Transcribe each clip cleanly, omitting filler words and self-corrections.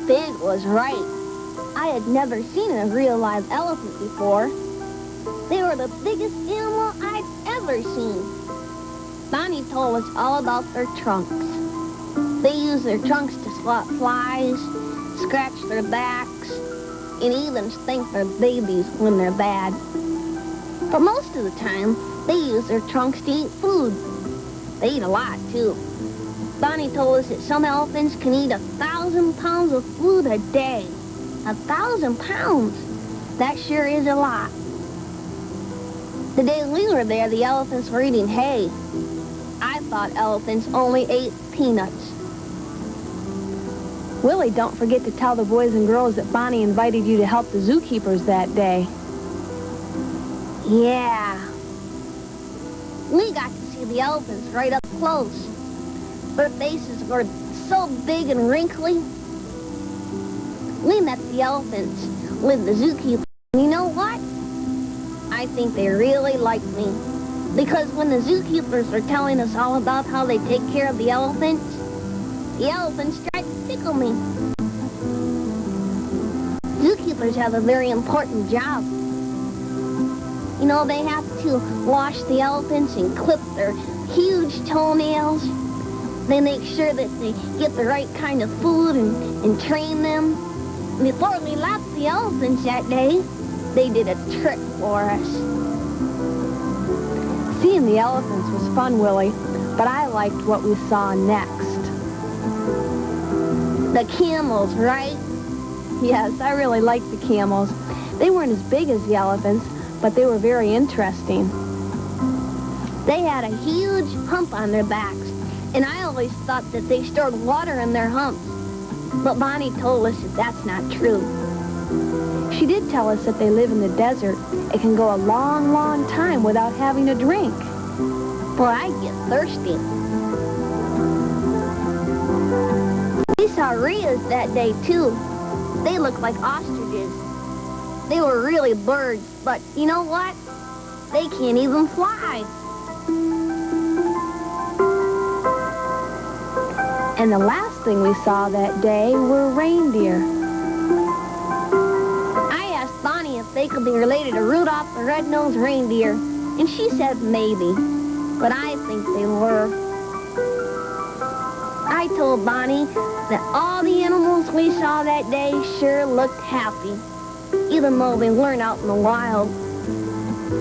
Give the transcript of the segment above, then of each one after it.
Fig was right. I had never seen a real live elephant before. They were the biggest animal I'd ever seen. Bonnie told us all about their trunks. They use their trunks to swat flies, scratch their backs, and even spank their babies when they're bad. But most of the time, they use their trunks to eat food. They eat a lot, too. Bonnie told us that some elephants can eat 1,000 pounds of food a day. 1,000 pounds. That sure is a lot. The day we were there, the elephants were eating hay. I thought elephants only ate peanuts. Willie, don't forget to tell the boys and girls that Bonnie invited you to help the zookeepers that day. Yeah. We got to see the elephants right up close. Their faces were so big and wrinkly. We met the elephants with the zookeeper. And you know what? I think they really liked me. Because when the zookeepers were telling us all about how they take care of the elephants tried to tickle me. Zookeepers have a very important job. You know, they have to wash the elephants and clip their huge toenails. They make sure that they get the right kind of food and train them. Before we left the elephants that day, they did a trick for us. Seeing the elephants was fun, Willie, but I liked what we saw next. The camels, right? Yes, I really liked the camels. They weren't as big as the elephants, but they were very interesting. They had a huge hump on their backs, and I always thought that they stored water in their humps. But Bonnie told us that that's not true. She did tell us that they live in the desert. It can go a long, long time without having a drink. Boy, I get thirsty. We saw rheas that day, too. They looked like ostriches. They were really birds, but you know what? They can't even fly. And the last thing we saw that day were reindeer. I asked Bonnie if they could be related to Rudolph the Red-Nosed Reindeer, and she said maybe, but I think they were. I told Bonnie that all the animals we saw that day sure looked happy, even though they weren't out in the wild.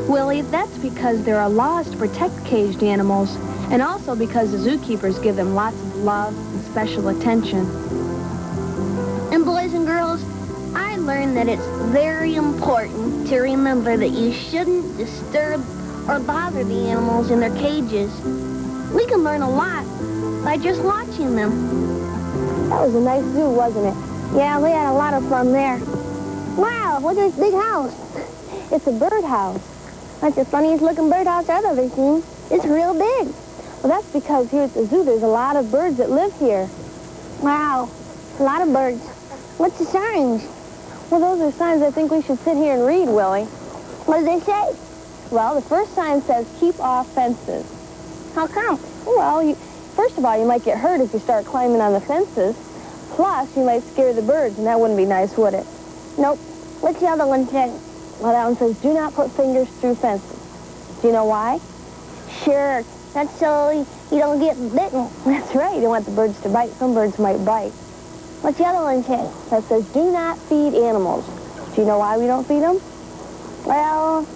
Willie, that's because there are laws to protect caged animals, and also because the zookeepers give them lots of love and special attention. And boys and girls, I learned that it's very important to remember that you shouldn't disturb or bother the animals in their cages. We can learn a lot by just watching them. That was a nice zoo, wasn't it? Yeah, we had a lot of fun there. Wow, look at this big house. It's a birdhouse. That's the funniest looking birdhouse I've ever seen. It's real big. Well, that's because here at the zoo there's a lot of birds that live here. Wow, a lot of birds. What's the signs? Well, those are signs I think we should sit here and read, Willie. What do they say? Well, the first sign says keep off fences. How come? Well, first of all, you might get hurt if you start climbing on the fences. Plus, you might scare the birds, and that wouldn't be nice, would it? Nope. What's the other one say? Well, that one says do not put fingers through fences. Do you know why? Sure. That's so you don't get bitten. That's right. You don't want the birds to bite. Some birds might bite. What's the other one say? That says do not feed animals. Do you know why we don't feed them? Well,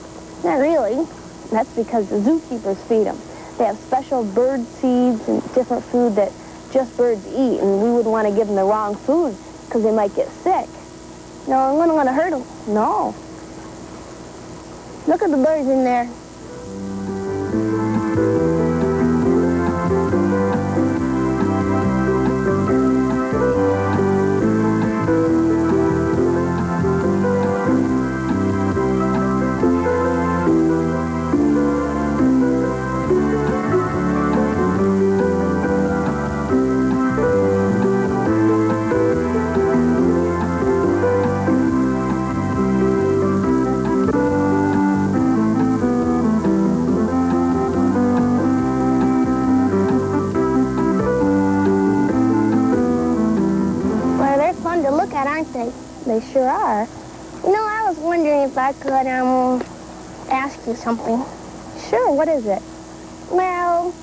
not really. That's because the zookeepers feed them. They have special bird seeds and different food that just birds eat, and we wouldn't want to give them the wrong food because they might get sick. No, I wouldn't want to hurt them. No. Look at the birds in there. they sure are. You know, I was wondering if I could, ask you something. Sure, what is it? Well,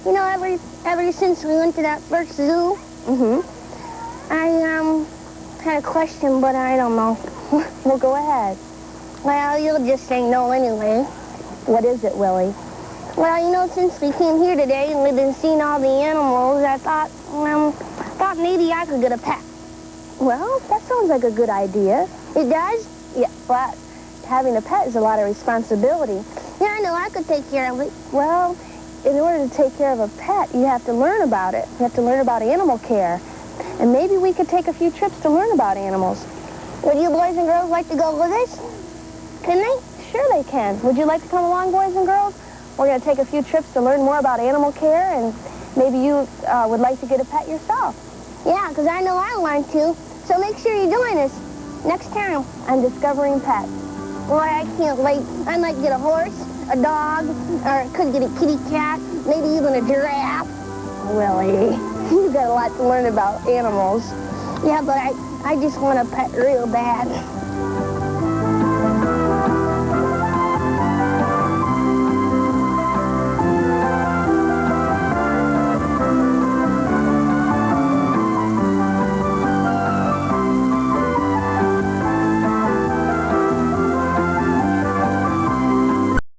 you know, ever since we went to that first zoo, I, had a question, but I don't know. Well, go ahead. Well, you'll just say no anyway. What is it, Willie? Well, you know, since we came here today and we've been seeing all the animals, I thought maybe I could get a pet. Well, that sounds like a good idea. It does? Yeah, but having a pet is a lot of responsibility. Yeah, I know. I could take care of it. Well, in order to take care of a pet, you have to learn about it. You have to learn about animal care. And maybe we could take a few trips to learn about animals. Would you boys and girls like to go with us? Can they? Sure they can. Would you like to come along, boys and girls? We're going to take a few trips to learn more about animal care, and maybe you would like to get a pet yourself. Yeah, because I know I want to. So make sure you join us next time on Discovering Pets. Boy, I can't wait. I might get a horse, a dog, or could get a kitty cat, maybe even a giraffe. Willie, you've got a lot to learn about animals. Yeah, but I just want a pet real bad.